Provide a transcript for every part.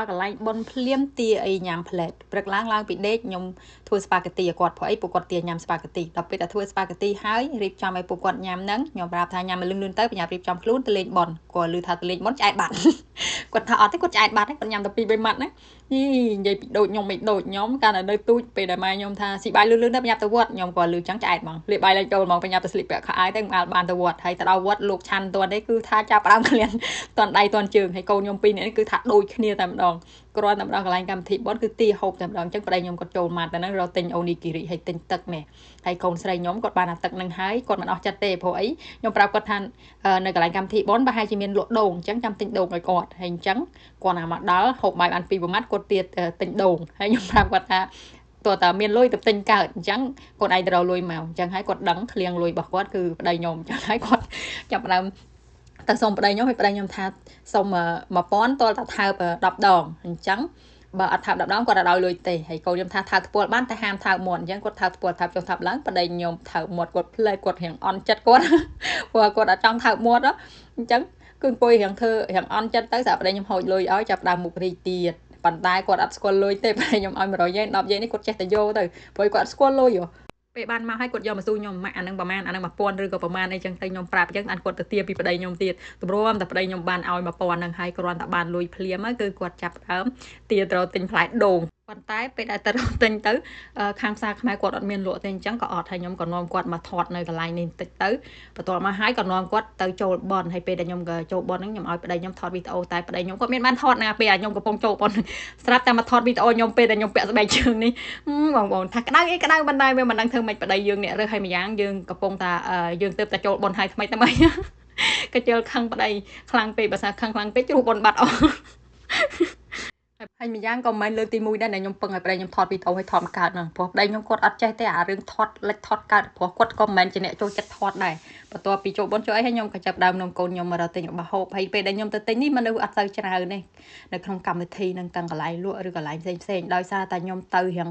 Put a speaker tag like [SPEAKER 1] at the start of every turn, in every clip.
[SPEAKER 1] កន្លែងបនភ្លាមទាអីញ៉ាំផ្លែតព្រឹកឡើងពីដេកខ្ញុំធ្វើស្ប៉ាហ្គេទីឲ្យគាត់ព្រោះអីពួកគាត់ទាញ៉ាំស្ប៉ាហ្គេទីដល់ពេលតែធ្វើស្ប៉ាហ្គេទីហើយរៀបចំឲ្យពួកគាត់ញ៉ាំហ្នឹងខ្ញុំប្រាប់ថាញ៉ាំលឿនទៅបញ្ញារៀបចំខ្លួនទៅលេងបនគាត់លឺថាទៅលេងបនឆ្អែតបាត់គាត់ថាអត់ទេគាត់ឆ្អែតបាត់ទេគាត់ញ៉ាំតែ2-3ម៉ាត់ណានិយាយពីដូចខ្ញុំមិនដូចខ្ញុំកាលនៅទូចពេលដែលម៉ែខ្ញុំថាស៊ីបាយលឿនទៅបញ្ញាទៅវត្តខ្ញុំគាត់លឺចឹងឆ្អែតហ្មងលាបាយលេងចូលហ្មងបញ្ញាទៅស្លៀកពាក់ខោអាវទៅមកបានទៅវត្តហើយទៅដល់វត្តលោកឆាន់តនេះគឺថាចាប់ផ្ដើមក្លៀនតន់ដៃតន់ជើងហើយកូនខ្ញុំ2នាក់នេះគឺថាដូចគ្នាតែម្ដងគ្រាន់តែម្ដងកន្លែងកម្មវិធីបនគឺទាហូបតែម្ដងអញ្ចឹងប្តីខ្ញុំគាត់ចូលមកតែហ្នឹងរកទិញអូនីគីរីហើយទិញទឹកនេះហើយកូនស្រីខ្ញុំគាត់បានអាទឹកហ្នឹងហើយគាត់មិនអស់ចិត្តទេព្រោះអីខ្ញុំប្រាប់គាត់ថានៅកន្លែងកម្មវិធីបនប្រហែលជាមានលក់ដូងអញ្ចឹងចាំទិញដូងឲ្យគាត់ហើយអញ្ចឹងគាត់ណាមកដល់ហូបបាយបាន2ម៉ាត់គាត់ទៀតទិញដូងហើយខ្ញុំប្រាប់គាត់ថាតើតាមានលុយទៅទិញកើតអញ្ចឹងគាត់ឯងទៅរកលុយមកអញ្ចឹងហើយគាត់ដឹងឃ្លៀងលុយរបស់គាត់គឺប្តីខ្ញុំអញ្ចឹងហើយគាត់ចាប់ផ្ដើមតែសុំប្តីខ្ញុំឲ្យប្តីខ្ញុំថាសុំ1000តលតែថើប10ដងអញ្ចឹងបើអត់ថើប10ដងគាត់អត់ឲ្យលុយទេហើយកូនខ្ញុំថាថើបថ្ពាល់បានតែហាមថើបមាត់អញ្ចឹងគាត់ថើបថ្ពាល់ថើបចុះថើបឡើងប្តីខ្ញុំថើបមាត់គាត់ផ្លែគាត់រៀងអន់ចិត្តគាត់ព្រោះគាត់អត់ចង់ថើបមាត់អញ្ចឹងគឺអង្គុយរៀងធ្វើរៀងអន់ចិត្តទៅស្រាប់ប្តីខ្ញុំហូចលុយឲ្យចាប់ដើមមុខរីកទៀតប៉ុន្តែគាត់អត់ស្គាល់លុយទេប្តីខ្ញុំឲ្យ100យ៉េន10យ៉េននេះគាត់ចេះតែយកទៅព្រោះគាត់អត់ស្គាល់លុយពេលបានមកឲ្យគាត់យកមកស៊ូខ្ញុំម៉ាក់អានឹងប្រហែលអានឹង1000ឬក៏ប្រហែលអីចឹងទៅខ្ញុំប្រាប់អញ្ចឹងអានគាត់ទៅទាពីប្តីខ្ញុំទៀតទម្រាំតែប្តីខ្ញុំបានឲ្យ1000ហ្នឹងហើយគ្រាន់តែបានលុយភ្លាមគឺគាត់ចាប់ដើមទាត្រូវទិញផ្លែដូងប៉ុន្តែពេលដែលទៅទិញទៅខាងផ្សារខ្មែរគាត់អត់មានលក់ទេអញ្ចឹងក៏អត់ហើយខ្ញុំក៏នាំគាត់មកថតនៅកន្លែងនេះបន្តិចទៅបន្ទាប់មកហើយក៏នាំគាត់ទៅចូលបនហើយពេលដែលខ្ញុំក៏ចូលបនហ្នឹងខ្ញុំឲ្យប្តីខ្ញុំថតវីដេអូតែប្តីខ្ញុំគាត់មានបានថតណាពេលខ្ញុំកំពុងចូលបនស្រាប់តែមកថតវីដេអូខ្ញុំពេលដែលខ្ញុំពាក់ស្បែកជើងនេះបងប្អូនថាក្តៅអីក្តៅបណ្ដោយវាមិនដឹងធ្វើម៉េចប្តីយើងអ្នករើសឲ្យម្យ៉ាងយើងកំពុងតែយើងទៅតែចូលបនហើយថ្មីក៏ជិលខឹងប្តីខ្លាំងពេកបើថាខឹងខ្លាំងពេកជ្រុះបនបាត់អស់ហើយម្យ៉ាងក៏មិនលើកទី1ដែរដែលខ្ញុំពឹងឲ្យប្តីខ្ញុំថតវីដេអូឲ្យថតកើតហ្នឹងព្រោះប្តីខ្ញុំគាត់អត់ចេះទេអារឿងថតលិចថតកើតព្រោះគាត់ក៏មិនមែនជាអ្នកចូលចិត្តថតដែរបន្ទាប់ពីចូលបនចូលអីហើយខ្ញុំក៏ចាប់ដើមនាំកូនខ្ញុំមករកទិញរបស់ហូបហើយពេលដែលខ្ញុំទៅទិញនេះមនុស្សអត់ទៅច្រើនទេនៅក្នុងកម្មវិធីហ្នឹងទាំងកន្លែងលក់ឬកន្លែងផ្សេងដោយសារតែខ្ញុំទៅរៀង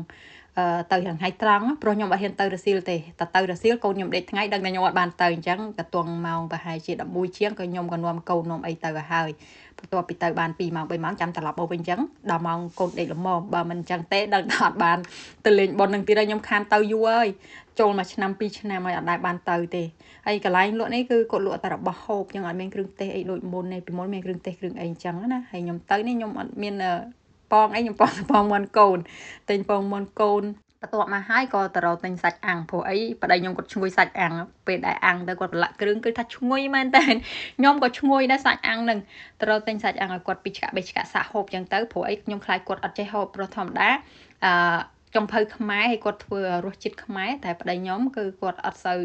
[SPEAKER 1] ថ្ងៃត្រង់ព្រោះខ្ញុំអត់ហ៊ានទៅរសៀលទេតែទៅរសៀលកូនខ្ញុំដេកថ្ងៃដឹងតែខ្ញុំអត់បានទៅអញ្ចឹងក៏ទង់ម៉ោងប្រហែលជា11ជាងក៏ខ្ញុំក៏នាំកូននាំអីទៅឲ្យហើយបន្ទាប់ពីទៅបាន2ម៉ោង3ម៉ោងចាំត្រឡប់មកវិញអញ្ចឹងដល់ម៉ោងកូនដេកល្មមបើមិនអញ្ចឹងទេដឹងថាអត់បានទៅលេងបននឹងទៀតហើយខ្ញុំខានទៅយូរហើយចូល1ឆ្នាំ2ឆ្នាំហើយអត់ដែរបានទៅទេហើយកន្លែងលក់នេះគឺគាត់លក់តែរបស់ហូបអញ្ចឹងអត់មានគ្រឿងទេសអីដូចមុនទេពីមុនមានគ្រឿងទេសគ្រឿងអីអញ្ចឹងណាហើយខ្ញុំទៅនេះខ្ញុំអត់មានប៉ងអីខ្ញុំប៉ងមាន់កូនទិញប៉ងមាន់កូនបន្ទាប់មកហើយក៏ទៅរកទិញសាច់អាំងព្រោះអីប្តីខ្ញុំគាត់ឈ្ងុយសាច់អាំងពេលដែលអាំងទៅគាត់ប្រឡាក់គ្រឿងគឺថាឈ្ងុយមែនតើខ្ញុំក៏ឈ្ងុយដែរសាច់អាំងនឹងទៅរកទិញសាច់អាំងឲ្យគាត់2ឆ្កាក់3ឆ្កាក់សាក់ហូបចឹងទៅព្រោះអីខ្ញុំខ្លាចគាត់អត់ចេះហូបព្រោះធម្មតាចំភៅខ្មែរឲ្យគាត់ធ្វើរសជាតិខ្មែរតែប្តីខ្ញុំគឺគាត់អត់សូវ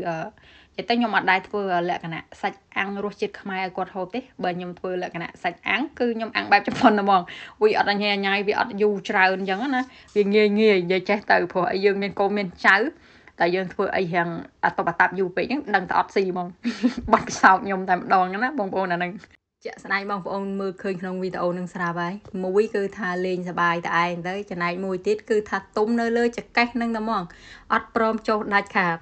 [SPEAKER 1] តែខ្ញុំអត់ដែរធ្វើលក្ខណៈសាច់អាំងរសជាតិខ្មែរឲ្យគាត់ហូបទេបើខ្ញុំធ្វើលក្ខណៈសាច់អាំងគឺខ្ញុំអាំងបែបជប៉ុនហ្មងវាអត់ញ៉ៃញ៉ៃវាអត់យូរច្រើនអញ្ចឹងណាវាងាយនិយាយចេះទៅព្រោះអីយើងមានកូនមានចៅតែយើងធ្វើអីយ៉ាងអត់តបតាប់យូរពេកហ្នឹងដឹងតែអត់ស៊ីហ្មងបាត់ពិសោធន៍ខ្ញុំតែម្ដងណាបងប្អូនអាហ្នឹងជាក់ស្ដែងបងប្អូនមើលឃើញក្នុងវីដេអូនឹងស្រាប់ហើយមួយគឺថាលេងសប្បាយតែឯងទៅចំណែកមួយទៀតគឺថាទុំនៅលើចកេះនឹងតែហ្មងអត់ព្រមចុះដាច់ខាត